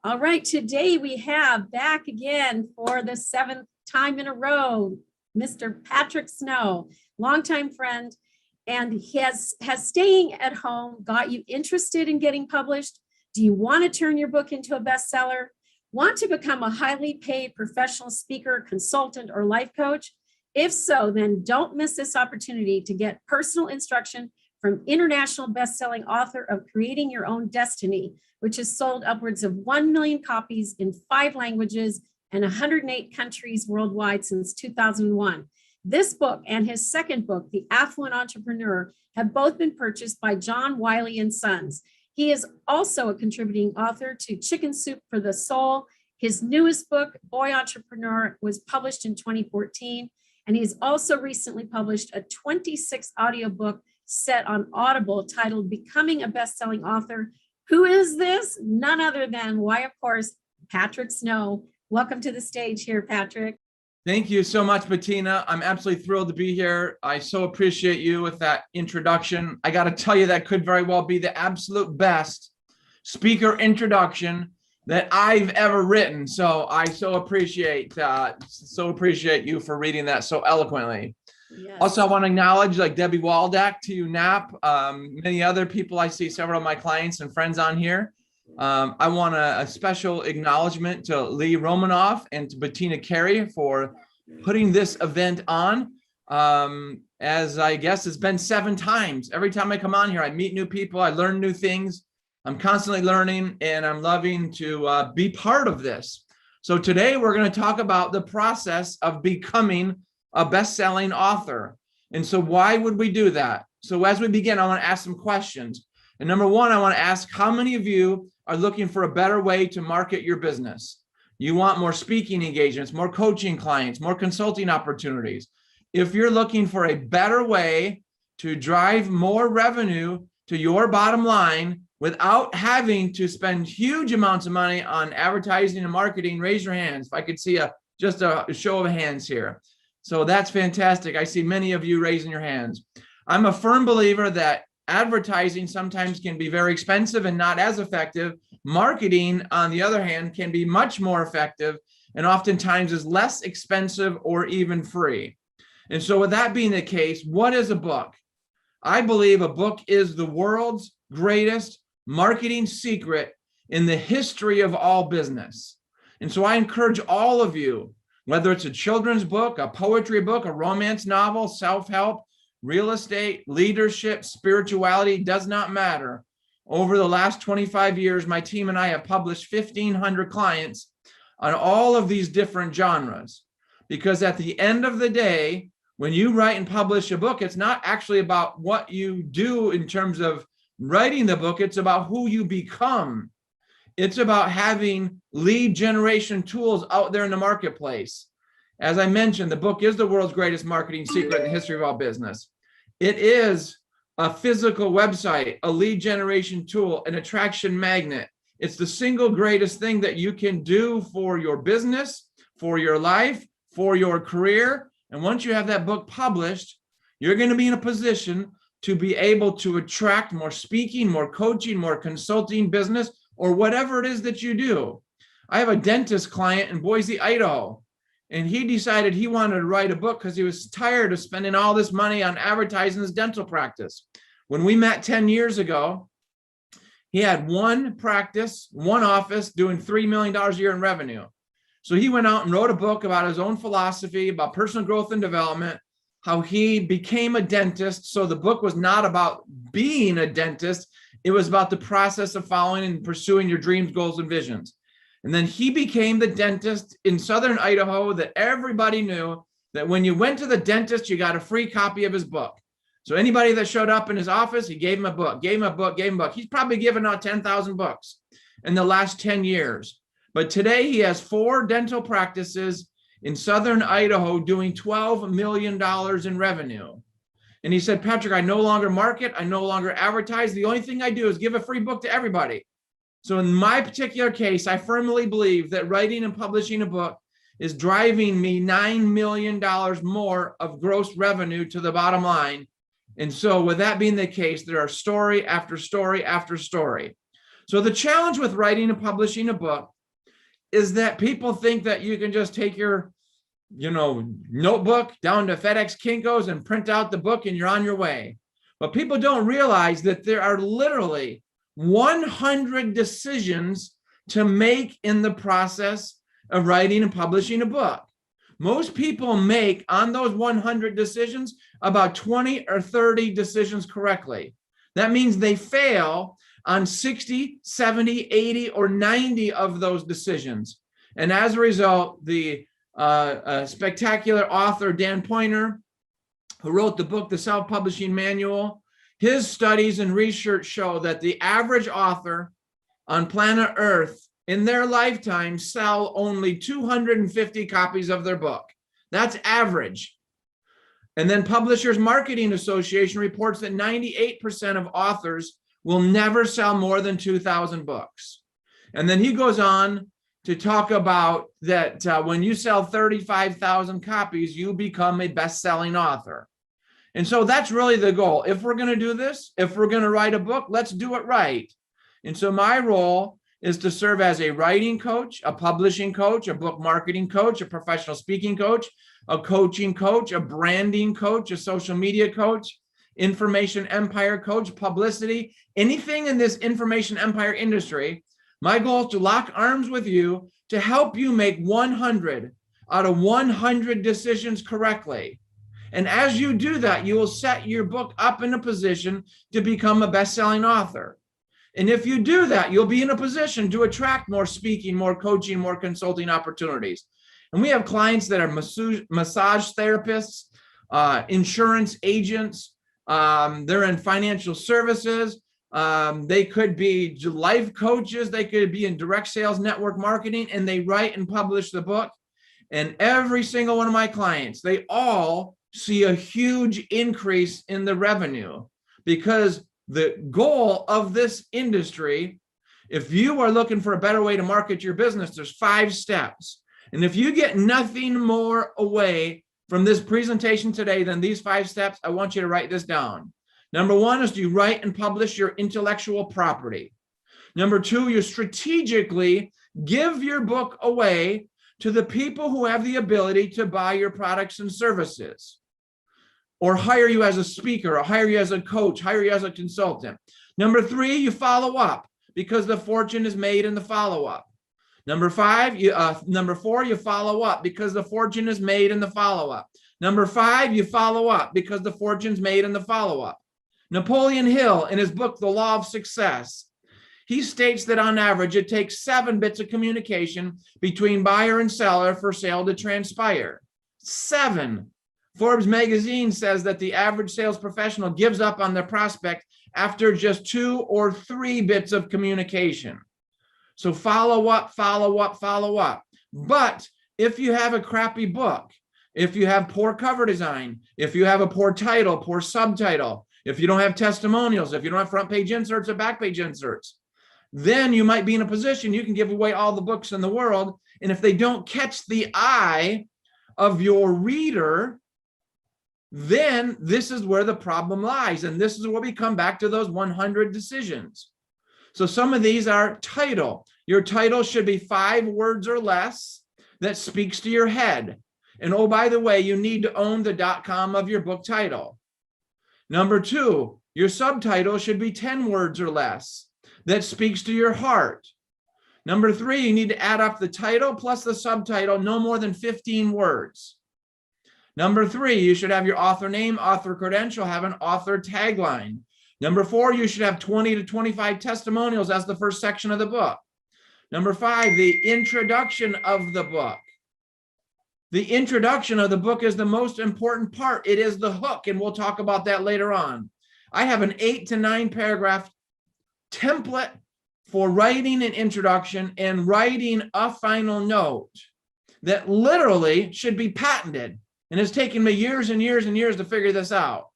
All right, today we have back again for the seventh time in a row, Mr. Patrick Snow, longtime friend, and he has staying at home got you interested in getting published? Do you want to turn your book into a bestseller? Want to become a highly paid professional speaker, consultant, or life coach? If so, then don't miss this opportunity to get personal instruction from international best-selling author of Creating Your Own Destiny, which has sold upwards of 1 million copies in 5 languages and 108 countries worldwide since 2001. This book and his second book, The Affluent Entrepreneur, have both been purchased by John Wiley & Sons. He is also a contributing author to Chicken Soup for the Soul. His newest book, Boy Entrepreneur, was published in 2014, and he's also recently published a 26 audiobook set on Audible titled Becoming a Best-Selling Author. Who is this? None other than, why, of course, Patrick Snow. Welcome to the stage here, Patrick. Thank you so much, Bettina. I'm absolutely thrilled to be here. I so appreciate you with that introduction. I got to tell you, that could very well be the absolute best speaker introduction that I've ever written. So I so appreciate you for reading that so eloquently. Yes. Also, I want to acknowledge like Debbie Waldeck to you, Knapp, many other people. I see several of my clients and friends on here. I want a special acknowledgement to Lee Romanoff and to Bettina Carey for putting this event on. As I guess it's been 7 times. Every time I come on here, I meet new people, I learn new things. I'm constantly learning, and I'm loving to be part of this. So today we're going to talk about the process of becoming a best-selling author. And so why would we do that? So as we begin, I want to ask some questions. And number one, I want to ask, how many of you are looking for a better way to market your business? You want more speaking engagements, more coaching clients, more consulting opportunities. If you're looking for a better way to drive more revenue to your bottom line without having to spend huge amounts of money on advertising and marketing, raise your hands. If I could see just a show of hands here. So that's fantastic. I see many of you raising your hands. I'm a firm believer that advertising sometimes can be very expensive and not as effective. Marketing, on the other hand, can be much more effective and oftentimes is less expensive or even free. And so with that being the case, what is a book? I believe a book is the world's greatest marketing secret in the history of all business. And so I encourage all of you, whether it's a children's book, a poetry book, a romance novel, self-help, real estate, leadership, spirituality, does not matter. Over the last 25 years, my team and I have published 1,500 clients on all of these different genres. Because at the end of the day, when you write and publish a book, it's not actually about what you do in terms of writing the book, it's about who you become. It's about having lead generation tools out there in the marketplace. As I mentioned, the book is the world's greatest marketing secret in the history of all business. It is a physical website, a lead generation tool, an attraction magnet. It's the single greatest thing that you can do for your business, for your life, for your career. And once you have that book published, you're going to be in a position to be able to attract more speaking, more coaching, more consulting business, or whatever it is that you do. I have a dentist client in Boise, Idaho, and he decided he wanted to write a book because he was tired of spending all this money on advertising his dental practice. When we met 10 years ago, he had one practice, one office doing $3 million a year in revenue. So he went out and wrote a book about his own philosophy, about personal growth and development, how he became a dentist. So the book was not about being a dentist. It was about the process of following and pursuing your dreams, goals, and visions. And then he became the dentist in Southern Idaho that everybody knew that when you went to the dentist, you got a free copy of his book. So anybody that showed up in his office, he gave him a book, gave him a book, gave him a book. He's probably given out 10,000 books in the last 10 years. But today he has 4 dental practices in Southern Idaho doing $12 million in revenue. And he said, Patrick, I no longer market. I no longer advertise. The only thing I do is give a free book to everybody. So in my particular case, I firmly believe that writing and publishing a book is driving me $9 million more of gross revenue to the bottom line. And so with that being the case, there are story after story after story. So the challenge with writing and publishing a book is that people think that you can just take your, notebook down to FedEx Kinko's and print out the book and you're on your way. But people don't realize that there are literally 100 decisions to make in the process of writing and publishing a book. Most people make on those 100 decisions about 20 or 30 decisions correctly. That means they fail on 60, 70, 80, or 90 of those decisions. And as a result, the spectacular author Dan Poynter, who wrote the book, The Self-Publishing Manual, his studies and research show that the average author on planet Earth in their lifetime sell only 250 copies of their book. That's average. And then Publishers Marketing Association reports that 98% of authors will never sell more than 2,000 books. And then he goes on to talk about that when you sell 35,000 copies, you become a best-selling author. And so that's really the goal. If we're going to do this, if we're going to write a book, let's do it right. And so my role is to serve as a writing coach, a publishing coach, a book marketing coach, a professional speaking coach, a coaching coach, a branding coach, a social media coach, information empire coach, publicity, anything in this information empire industry. My goal is to lock arms with you to help you make 100 out of 100 decisions correctly. And as you do that, you will set your book up in a position to become a best-selling author. And if you do that, you'll be in a position to attract more speaking, more coaching, more consulting opportunities. And we have clients that are massage therapists, insurance agents, they're in financial services, they could be life coaches, they could be in direct sales network marketing, and they write and publish the book. And every single one of my clients, they all see a huge increase in the revenue, because the goal of this industry, if you are looking for a better way to market your business, there's 5 steps. And if you get nothing more away from this presentation today than these 5 steps, I want you to write this down. Number 1 is you write and publish your intellectual property. Number 2, you strategically give your book away to the people who have the ability to buy your products and services, or hire you as a speaker, or hire you as a coach, hire you as a consultant. Number 3, you follow up, because the fortune is made in the follow-up. Number 4, you follow up, because the fortune is made in the follow-up. Number 5, you follow up, because the fortune's made in the follow-up. Napoleon Hill, in his book, The Law of Success, he states that on average, it takes 7 bits of communication between buyer and seller for sale to transpire. 7. Forbes magazine says that the average sales professional gives up on their prospect after just 2 or 3 bits of communication. So follow up, follow up, follow up. But if you have a crappy book, if you have poor cover design, if you have a poor title, poor subtitle, if you don't have testimonials, if you don't have front page inserts or back page inserts, then you might be in a position you can give away all the books in the world. And if they don't catch the eye of your reader, then this is where the problem lies. And this is where we come back to those 100 decisions. So some of these are title. Your title should be 5 words or less that speaks to your head. And oh, by the way, you need to own the .com of your book title. Number 2, your subtitle should be 10 words or less that speaks to your heart. Number 3, you need to add up the title plus the subtitle, no more than 15 words. Number 3, you should have your author name, author credential, have an author tagline. Number 4, you should have 20 to 25 testimonials as the first section of the book. Number 5, the introduction of the book. The introduction of the book is the most important part. It is the hook, and we'll talk about that later on. I have an 8 to 9 paragraph template for writing an introduction and writing a final note that literally should be patented. And it's taken me years and years and years to figure this out.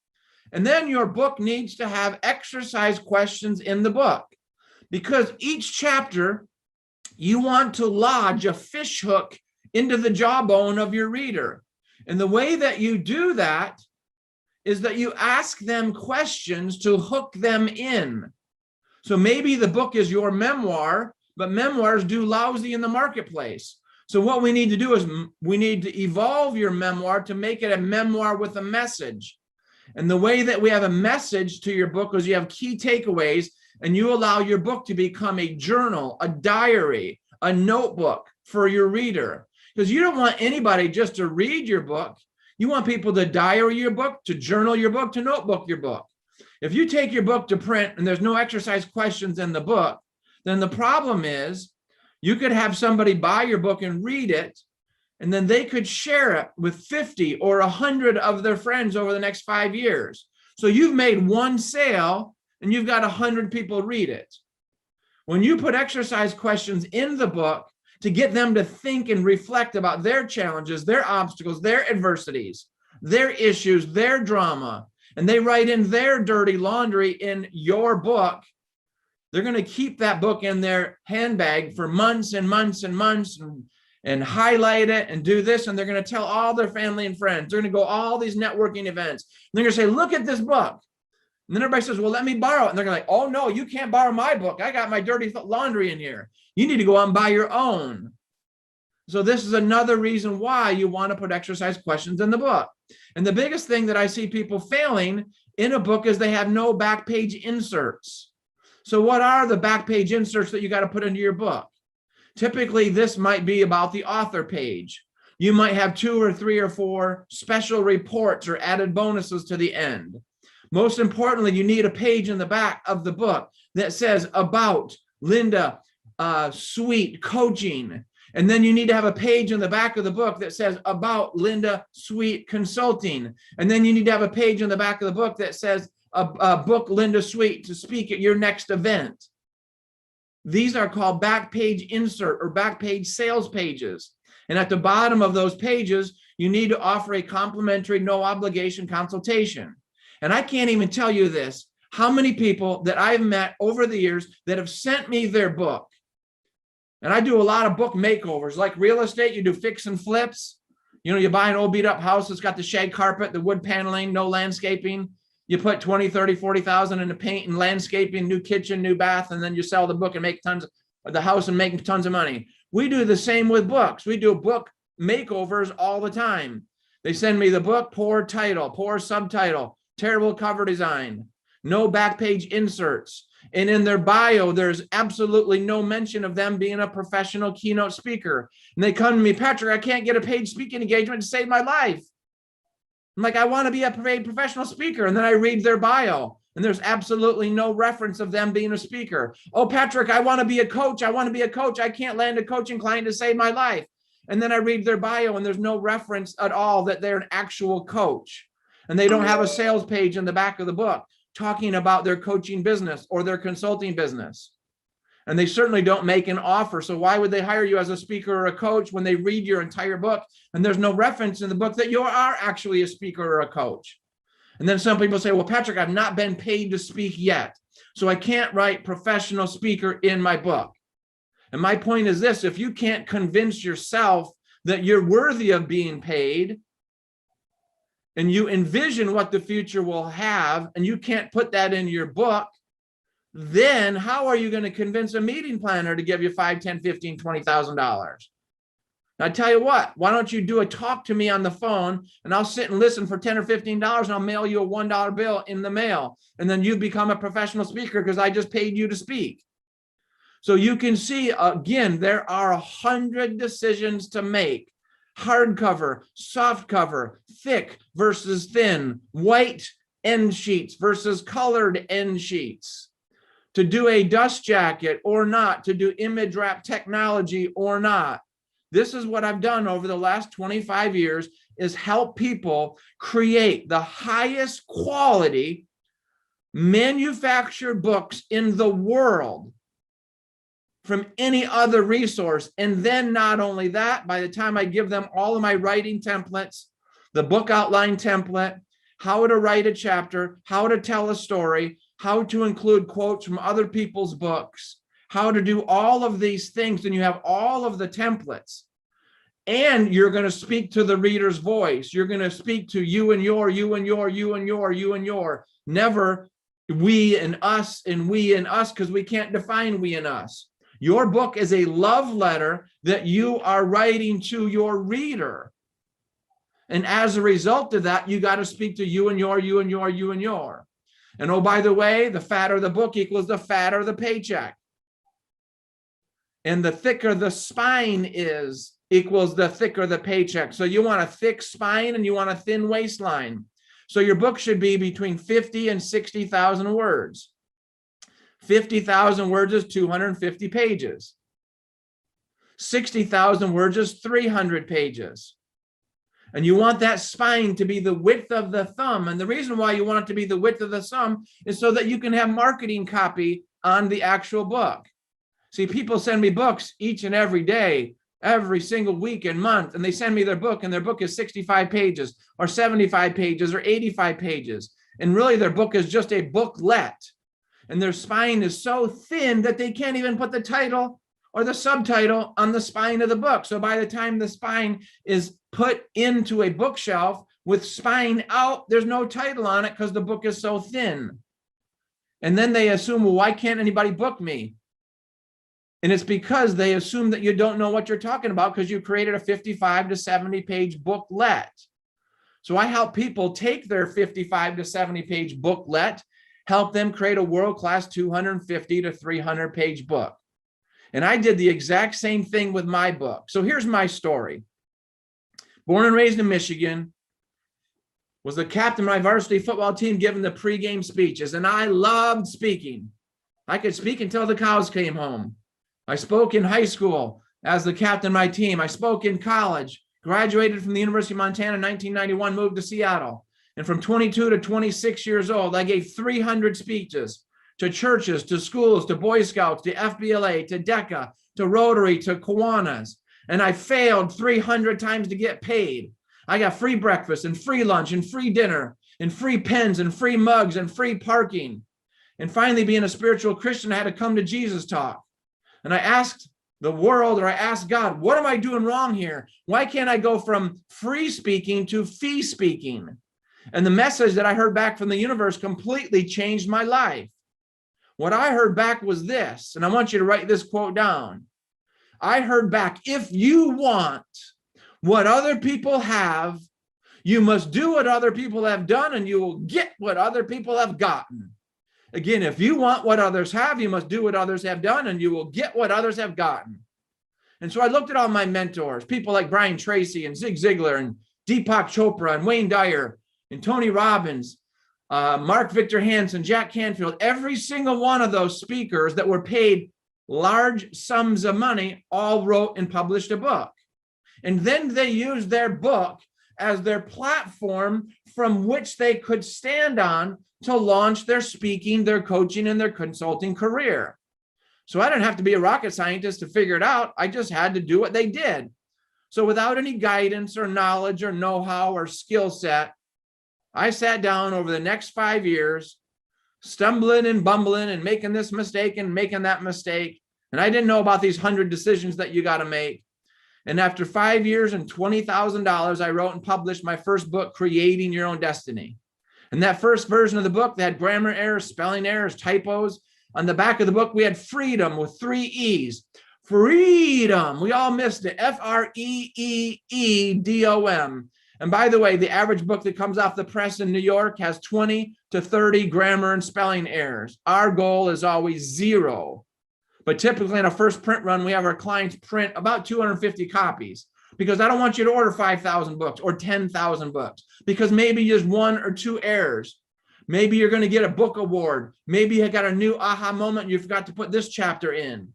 And then your book needs to have exercise questions in the book, because each chapter you want to lodge a fish hook into the jawbone of your reader. And the way that you do that is that you ask them questions to hook them in. So maybe the book is your memoir, but memoirs do lousy in the marketplace. So what we need to do is we need to evolve your memoir to make it a memoir with a message. And the way that we have a message to your book is you have key takeaways, and you allow your book to become a journal, a diary, a notebook for your reader. Because you don't want anybody just to read your book. You want people to diary your book, to journal your book, to notebook your book. If you take your book to print and there's no exercise questions in the book, then the problem is you could have somebody buy your book and read it, and then they could share it with 50 or 100 of their friends over the next 5 years. So you've made one sale and you've got 100 people read it. When you put exercise questions in the book to get them to think and reflect about their challenges, their obstacles, their adversities, their issues, their drama, and they write in their dirty laundry in your book, they're going to keep that book in their handbag for months and months and months and highlight it and do this. And they're going to tell all their family and friends. They're going to go all these networking events. And they're going to say, look at this book. And then everybody says, well, let me borrow it. And they're going to like, oh, no, you can't borrow my book. I got my dirty laundry in here. You need to go out and buy your own. So this is another reason why you want to put exercise questions in the book. And the biggest thing that I see people failing in a book is they have no back page inserts. So what are the back page inserts that you got to put into your book? Typically, this might be about the author page. You might have 2 or 3 or 4 special reports or added bonuses to the end. Most importantly, you need a page in the back of the book that says about Linda Sweet Coaching. And then you need to have a page in the back of the book that says about Linda Sweet Consulting. And then you need to have a page in the back of the book that says book Linda Sweet to speak at your next event. These are called back page insert or back page sales pages. And at the bottom of those pages, you need to offer a complimentary, no obligation consultation. And I can't even tell you this, how many people that I've met over the years that have sent me their book. And I do a lot of book makeovers, like real estate. You do fix and flips. You know, you buy an old beat up house that's got the shag carpet, the wood paneling, no landscaping. You put 20, 30, 40,000 into paint and landscaping, new kitchen, new bath, and then you sell the book and make tons of the house and make tons of money. We do the same with books. We do book makeovers all the time. They send me the book, poor title, poor subtitle, terrible cover design, no back page inserts. And in their bio, there's absolutely no mention of them being a professional keynote speaker. And they come to me, Patrick, I can't get a paid speaking engagement to save my life. I'm like, I want to be a paid professional speaker. And then I read their bio, and there's absolutely no reference of them being a speaker. Oh, Patrick, I want to be a coach. I want to be a coach. I can't land a coaching client to save my life. And then I read their bio, and there's no reference at all that they're an actual coach. And they don't have a sales page in the back of the book talking about their coaching business or their consulting business. And they certainly don't make an offer. So why would they hire you as a speaker or a coach when they read your entire book and there's no reference in the book that you are actually a speaker or a coach? And then some people say, well, Patrick, I've not been paid to speak yet, so I can't write professional speaker in my book. And my point is this: if you can't convince yourself that you're worthy of being paid, and you envision what the future will have, and you can't put that in your book, then how are you going to convince a meeting planner to give you $5, $10, $15, $20,000? I tell you what, why don't you do a talk to me on the phone, and I'll sit and listen for $10 or $15, and I'll mail you a $1 bill in the mail. And then you become a professional speaker because I just paid you to speak. So you can see, again, there are 100 decisions to make. Hardcover, softcover, thick versus thin, white end sheets versus colored end sheets. To do a dust jacket or not, to do image wrap technology or not. This is what I've done over the last 25 years, is help people create the highest quality manufactured books in the world from any other resource. And then not only that, by the time I give them all of my writing templates, the book outline template, how to write a chapter, how to tell a story, how to include quotes from other people's books, how to do all of these things, and you have all of the templates. And you're going to speak to the reader's voice. You're going to speak to you and your, you and your, you and your, you and your. Never we and us because we can't define we and us. Your book is a love letter that you are writing to your reader. And as a result of that, you got to speak to you and your, you and your, you and your. And oh, by the way, the fatter the book equals the fatter the paycheck. And the thicker the spine is equals the thicker the paycheck. So you want a thick spine and you want a thin waistline. So your book should be between 50 and 60,000 words. 50,000 words is 250 pages. 60,000 words is 300 pages. And you want that spine to be the width of the thumb. And the reason why you want it to be the width of the thumb is so that you can have marketing copy on the actual book. See, people send me books each and every day, every single week and month, and they send me their book, and their book is 65 pages or 75 pages or 85 pages. And really their book is just a booklet. And their spine is so thin that they can't even put the title or the subtitle on the spine of the book. So by the time the spine is put into a bookshelf with spine out, there's no title on it because the book is so thin. And then they assume, well, why can't anybody book me? And it's because they assume that you don't know what you're talking about because you created a 55 to 70 page booklet. So I help people take their 55 to 70 page booklet, help them create a world-class 250 to 300 page book. And I did the exact same thing with my book. So here's my story. Born and raised in Michigan, was the captain of my varsity football team giving the pregame speeches, and I loved speaking. I could speak until the cows came home. I spoke in high school as the captain of my team. I spoke in college, graduated from the University of Montana in 1991, moved to Seattle. And from 22 to 26 years old, I gave 300 speeches to churches, to schools, to Boy Scouts, to FBLA, to DECA, to Rotary, to Kiwanis. And I failed 300 times to get paid. I got free breakfast and free lunch and free dinner and free pens and free mugs and free parking. And finally, being a spiritual Christian, I had to come to Jesus talk. And I asked the world, or I asked God, what am I doing wrong here? Why can't I go from free speaking to fee speaking? And the message that I heard back from the universe completely changed my life. What I heard back was this, and I want you to write this quote down. I heard back, if you want what other people have, you must do what other people have done, and you will get what other people have gotten. Again, if you want what others have, you must do what others have done, and you will get what others have gotten. And so I looked at all my mentors, people like Brian Tracy and Zig Ziglar and Deepak Chopra and Wayne Dyer and Tony Robbins, Mark Victor Hansen, Jack Canfield, every single one of those speakers that were paid large sums of money all wrote and published a book. And then they used their book as their platform from which they could stand on to launch their speaking, their coaching, and their consulting career. So I didn't have to be a rocket scientist to figure it out. I just had to do what they did. So without any guidance or knowledge or know-how or skill set, I sat down over the next 5 years, stumbling and bumbling and making this mistake and making that mistake. And I didn't know about these 100 decisions that you got to make. And after 5 years and $20,000, I wrote and published my first book, Creating Your Own Destiny. And that first version of the book, they had grammar errors, spelling errors, typos. On the back of the book, we had freedom with 3 E's. Freedom. We all missed it. F-R-E-E-E-D-O-M. And by the way, the average book that comes off the press in New York has 20 to 30 grammar and spelling errors. Our goal is always 0. But typically in a first print run, we have our clients print about 250 copies, because I don't want you to order 5,000 books or 10,000 books, because maybe there's 1 or 2 errors. Maybe you're going to get a book award. Maybe you got a new aha moment and you forgot to put this chapter in.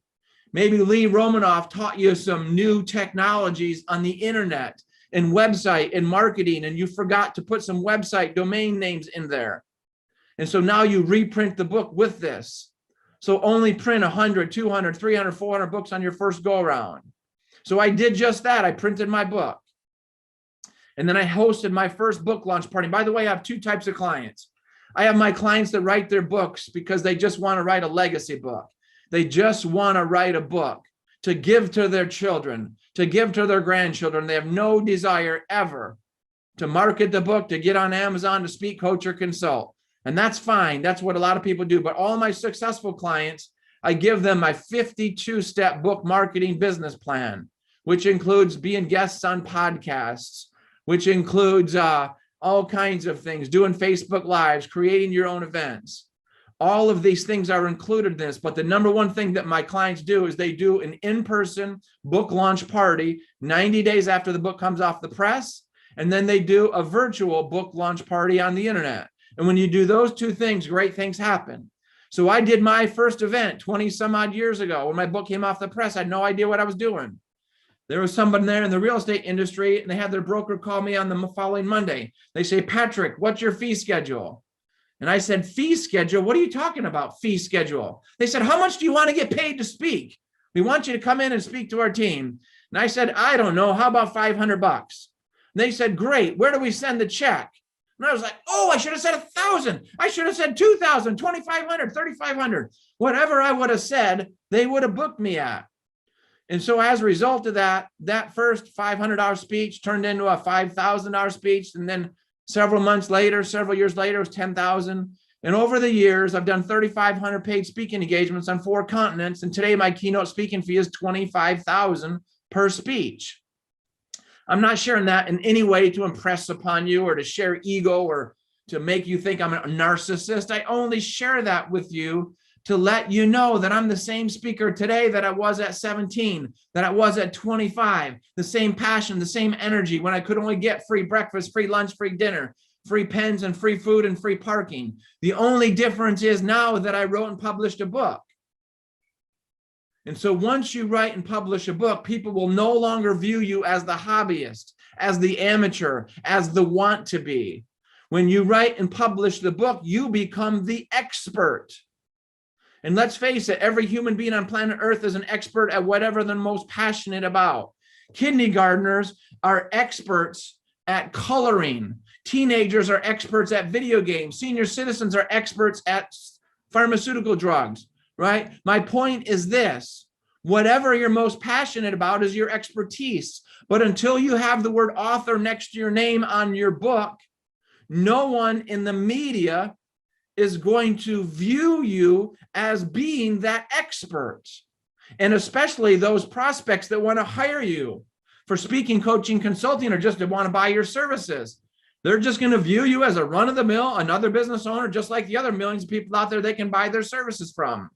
Maybe Lee Romanoff taught you some new technologies on the internet and website and marketing, and you forgot to put some website domain names in there. And so now you reprint the book with this. So only print 100, 200, 300, 400 books on your first go around. So I did just that. I printed my book. And then I hosted my first book launch party. By the way, I have 2 types of clients. I have my clients that write their books because they just want to write a legacy book. They just want to write a book to give to their children, to give to their grandchildren. They have no desire ever to market the book, to get on Amazon, to speak, coach, or consult. And that's fine. That's what a lot of people do. But all my successful clients, I give them my 52-step book marketing business plan, which includes being guests on podcasts, which includes all kinds of things, doing Facebook Lives, creating your own events. All of these things are included in this, but the number one thing that my clients do is they do an in-person book launch party 90 days after the book comes off the press, and then they do a virtual book launch party on the internet. And when you do those two things, great things happen. So I did my first event 20 some odd years ago. When my book came off the press, I had no idea what I was doing. There was somebody there in the real estate industry, and they had their broker call me on the following Monday. They say, Patrick, what's your fee schedule? And I said, fee schedule? What are you talking about, fee schedule? They said, how much do you want to get paid to speak? We want you to come in and speak to our team. And I said, I don't know. How about $500? And they said, great. Where do we send the check? And I was like, oh, I should have said 1,000. I should have said 2,000, 2,500, 3,500. Whatever I would have said, they would have booked me at. And so as a result of that, that first $500 speech turned into a $5,000 speech. And then several months later, several years later, it was 10,000. And over the years, I've done 3,500 paid speaking engagements on 4 continents. And today my keynote speaking fee is $25,000 per speech. I'm not sharing that in any way to impress upon you or to share ego or to make you think I'm a narcissist. I only share that with you to let you know that I'm the same speaker today that I was at 17, that I was at 25, the same passion, the same energy when I could only get free breakfast, free lunch, free dinner, free pens and free food and free parking. The only difference is now that I wrote and published a book. And so once you write and publish a book, people will no longer view you as the hobbyist, as the amateur, as the want to be. When you write and publish the book, you become the expert. And let's face it, every human being on planet Earth is an expert at whatever they're most passionate about. Kindergartners are experts at coloring. Teenagers are experts at video games. Senior citizens are experts at pharmaceutical drugs, right? My point is this: whatever you're most passionate about is your expertise. But until you have the word author next to your name on your book, no one in the media is going to view you as being that expert. And especially those prospects that want to hire you for speaking, coaching, consulting, or just to want to buy your services. They're just going to view you as a run-of-the-mill, another business owner, just like the other millions of people out there they can buy their services from.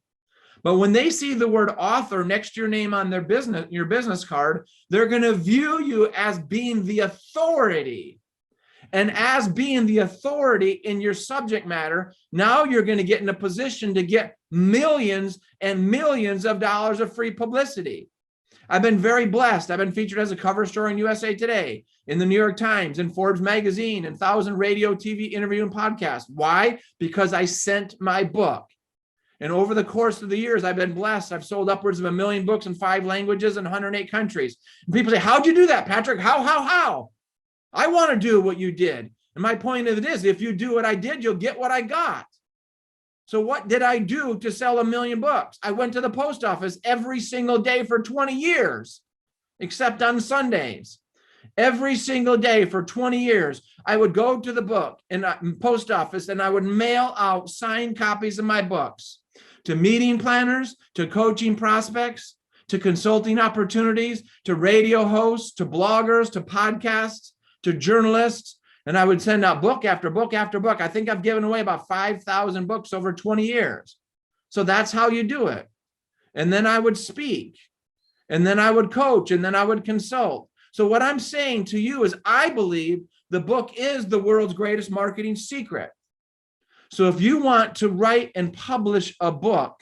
But when they see the word author next to your name on their business, your business card, they're going to view you as being the authority. And as being the authority in your subject matter, now you're going to get in a position to get millions and millions of dollars of free publicity. I've been very blessed. I've been featured as a cover story in USA Today, in the New York Times, in Forbes magazine, in 1,000 radio, TV, interview, and podcasts. Why? Because I sent my book. And over the course of the years, I've been blessed. I've sold upwards of 1 million books in 5 languages and 108 countries. And people say, how'd you do that, Patrick? How? I want to do what you did. And my point of it is, if you do what I did, you'll get what I got. So what did I do to sell 1 million books? I went to the post office every single day for 20 years, except on Sundays. Every single day for 20 years, I would go to the book and post office and I would mail out signed copies of my books to meeting planners, to coaching prospects, to consulting opportunities, to radio hosts, to bloggers, to podcasts, to journalists. And I would send out book after book after book. I think I've given away about 5,000 books over 20 years. So that's how you do it. And then I would speak, and then I would coach, and then I would consult. So what I'm saying to you is I believe the book is the world's greatest marketing secret. So if you want to write and publish a book,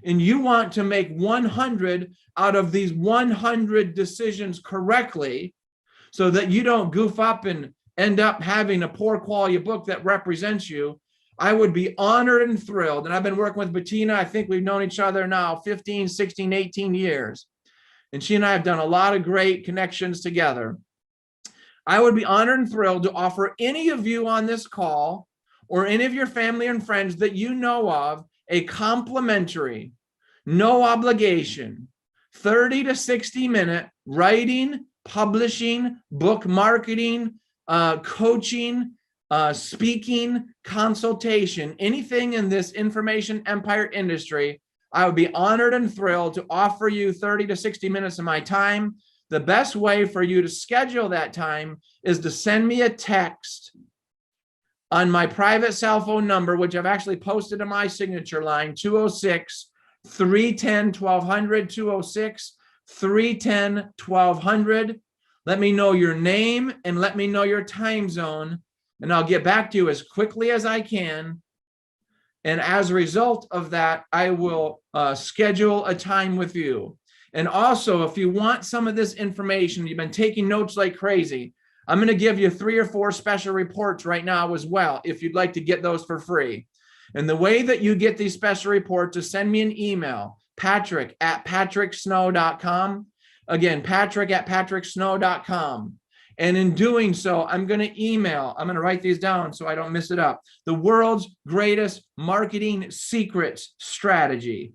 and you want to make 100 out of these 100 decisions correctly, so that you don't goof up and end up having a poor quality book that represents you, I would be honored and thrilled. And I've been working with Bettina. I think we've known each other now 15, 16, 18 years. And she and I have done a lot of great connections together. I would be honored and thrilled to offer any of you on this call or any of your family and friends that you know of a complimentary, no obligation, 30 to 60 minute writing, publishing, book marketing, coaching, speaking, consultation, anything in this information empire industry, I would be honored and thrilled to offer you 30 to 60 minutes of my time. The best way for you to schedule that time is to send me a text on my private cell phone number, which I've actually posted in my signature line, 206-310-1200, 206-310-1200. Let me know your name and let me know your time zone, and I'll get back to you as quickly as I can. And as a result of that, I will schedule a time with you. And also, if you want some of this information, you've been taking notes like crazy, I'm going to give you 3 or 4 special reports right now as well, if you'd like to get those for free. And the way that you get these special reports is send me an email, patrick@patricksnow.com. Again, patrick@patricksnow.com. And in doing so, I'm going to write these down so I don't miss it up. The world's greatest marketing secrets strategy.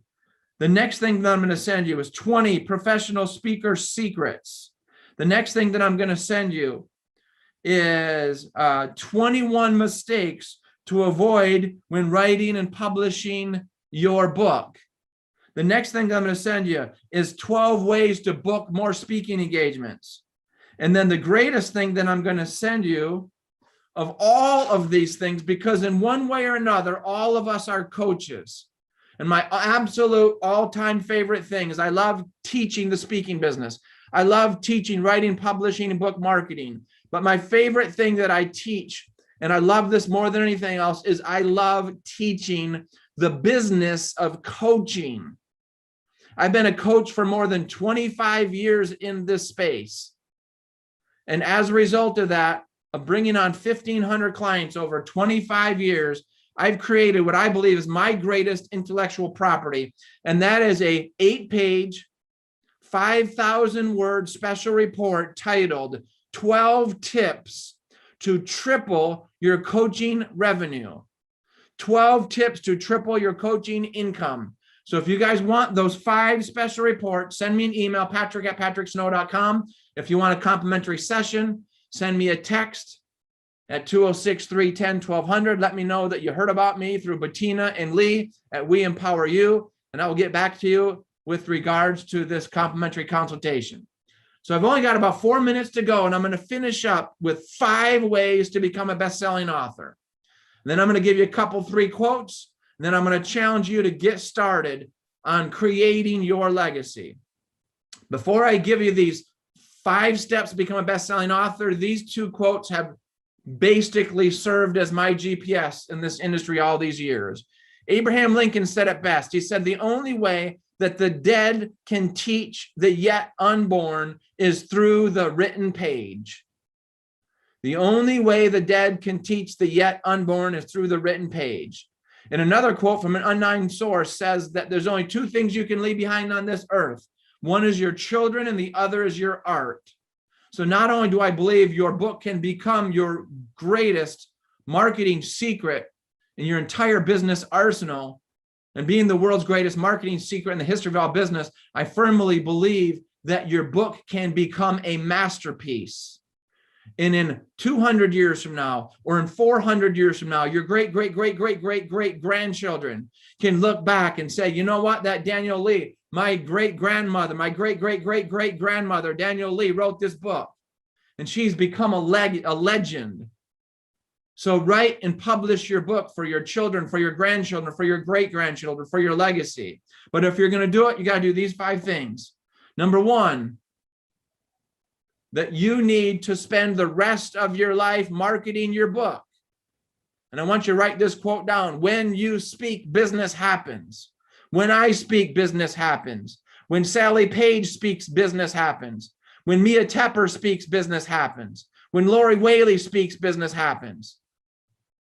The next thing that I'm going to send you is 20 professional speaker secrets. The next thing that I'm going to send you is 21 mistakes to avoid when writing and publishing your book. The next thing I'm going to send you is 12 ways to book more speaking engagements. And then the greatest thing that I'm going to send you of all of these things, because in one way or another, all of us are coaches. And my absolute all-time favorite thing is I love teaching the speaking business. I love teaching, writing, publishing, and book marketing. But my favorite thing that I teach, and I love this more than anything else, is I love teaching the business of coaching. I've been a coach for more than 25 years in this space. And as a result of that, of bringing on 1,500 clients over 25 years, I've created what I believe is my greatest intellectual property. And that is a 8-page, 5,000-word special report titled 12 Tips to Triple Your Coaching Revenue. 12 tips to triple your coaching income. So if you guys want those 5 special reports, send me an email, patrick@patricksnow.com. If you want a complimentary session, send me a text at 206-310-1200. Let me know that you heard about me through Bettina and Lee at We Empower You, and I will get back to you with regards to this complimentary consultation. So I've only got about 4 minutes to go, and I'm going to finish up with 5 ways to become a best-selling author. And then I'm going to give you a couple, 3 quotes, and then I'm going to challenge you to get started on creating your legacy. Before I give you these 5 steps to become a best-selling author, these 2 quotes have basically served as my GPS in this industry all these years. Abraham Lincoln said it best. He said, the only way that the dead can teach the yet unborn is through the written page. The only way the dead can teach the yet unborn is through the written page. And another quote from an unknown source says that there's only 2 things you can leave behind on this earth. One is your children and the other is your art. So not only do I believe your book can become your greatest marketing secret in your entire business arsenal and being the world's greatest marketing secret in the history of all business, I firmly believe that your book can become a masterpiece. And in 200 years from now, or in 400 years from now, your great-great-great-great-great-great-grandchildren can look back and say, you know what, that Daniel Lee, my great-grandmother, my great-great-great-great-grandmother, Daniel Lee, wrote this book, and she's become a legend. So write and publish your book for your children, for your grandchildren, for your great-grandchildren, for your legacy. But if you're going to do it, you got to do these 5 things. Number 1, that you need to spend the rest of your life marketing your book. And I want you to write this quote down. When you speak, business happens. When I speak, business happens. When Sally Page speaks, business happens. When Mia Tepper speaks, business happens. When Lori Whaley speaks, business happens.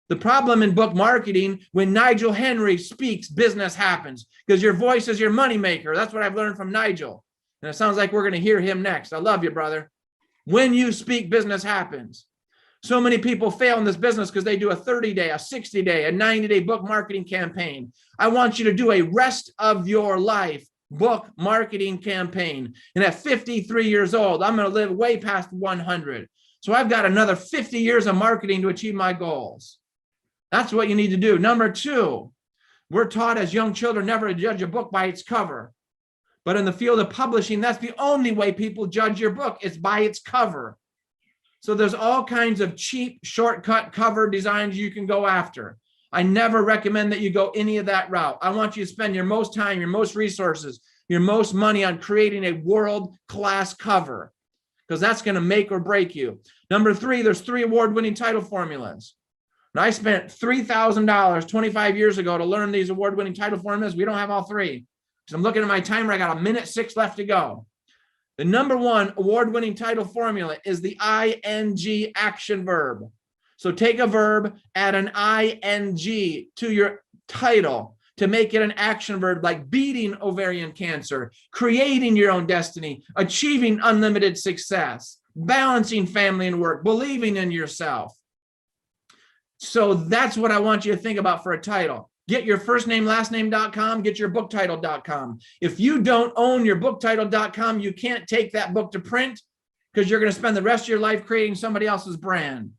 The problem in book marketing, when Nigel Henry speaks, business happens, because your voice is your moneymaker. That's what I've learned from Nigel. And it sounds like we're going to hear him next. I love you, brother. When you speak, business happens. So many people fail in this business because they do a 30-day, a 60-day, a 90-day book marketing campaign. I want you to do a rest of your life book marketing campaign. And at 53 years old, I'm going to live way past 100. So I've got another 50 years of marketing to achieve my goals. That's what you need to do. Number two, we're taught as young children never to judge a book by its cover. But in the field of publishing, that's the only way people judge your book, is by its cover. So there's all kinds of cheap shortcut cover designs you can go after. I never recommend that you go any of that route. I want you to spend your most time, your most resources, your most money on creating a world-class cover, because that's going to make or break you. Number three, there's 3 award-winning title formulas. And I spent $3,000 25 years ago to learn these award-winning title formulas. We don't have all 3. So I'm looking at my timer. I got 1:06 left to go. The number 1 award-winning title formula is the ing action verb. So take a verb, add an ing to your title to make it an action verb, like beating ovarian cancer, creating your own destiny, achieving unlimited success, balancing family and work, believing in yourself. So that's what I want you to think about for a title. Get your first name, last name.com, get your booktitle.com. If you don't own your booktitle.com, you can't take that book to print, because you're going to spend the rest of your life creating somebody else's brand.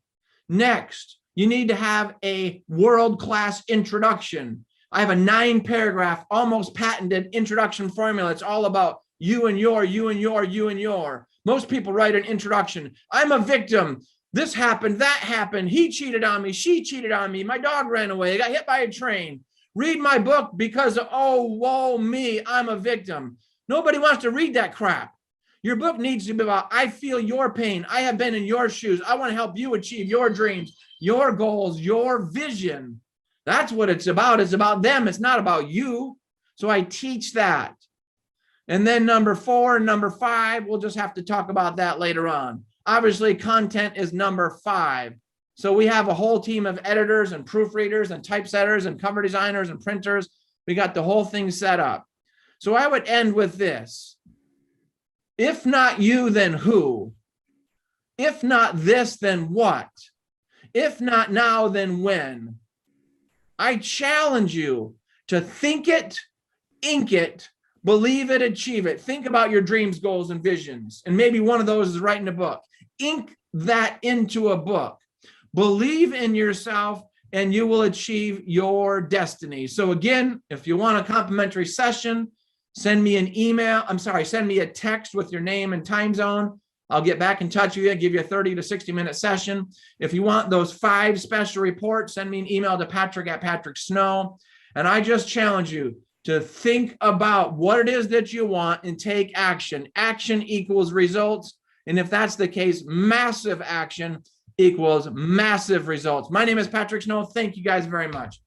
Next, you need to have a world-class introduction. I have a 9-paragraph, almost patented introduction formula. It's all about you and your, you and your, you and your. Most people write an introduction. I'm a victim. This happened, that happened. He cheated on me. She cheated on me. My dog ran away. I got hit by a train. Read my book because, oh, whoa, me, I'm a victim. Nobody wants to read that crap. Your book needs to be about, I feel your pain. I have been in your shoes. I want to help you achieve your dreams, your goals, your vision. That's what it's about. It's about them. It's not about you. So I teach that. And then number 4 and number 5, we'll just have to talk about that later on. Obviously, content is number 5. So we have a whole team of editors and proofreaders and typesetters and cover designers and printers. We got the whole thing set up. So I would end with this. If not you, then who? If not this, then what? If not now, then when? I challenge you to think it, ink it, believe it, achieve it. Think about your dreams, goals, and visions. And maybe one of those is writing a book. Ink that into a book. Believe in yourself and you will achieve your destiny. So again, if you want a complimentary session, send me an email. Send me a text with your name and time zone. I'll get back in touch with you, give you a 30 to 60-minute session. If you want those 5 special reports, send me an email to patrick@patricksnow. And I just challenge you to think about what it is that you want and take action. Action equals results. And if that's the case, massive action equals massive results. My name is Patrick Snow. Thank you guys very much.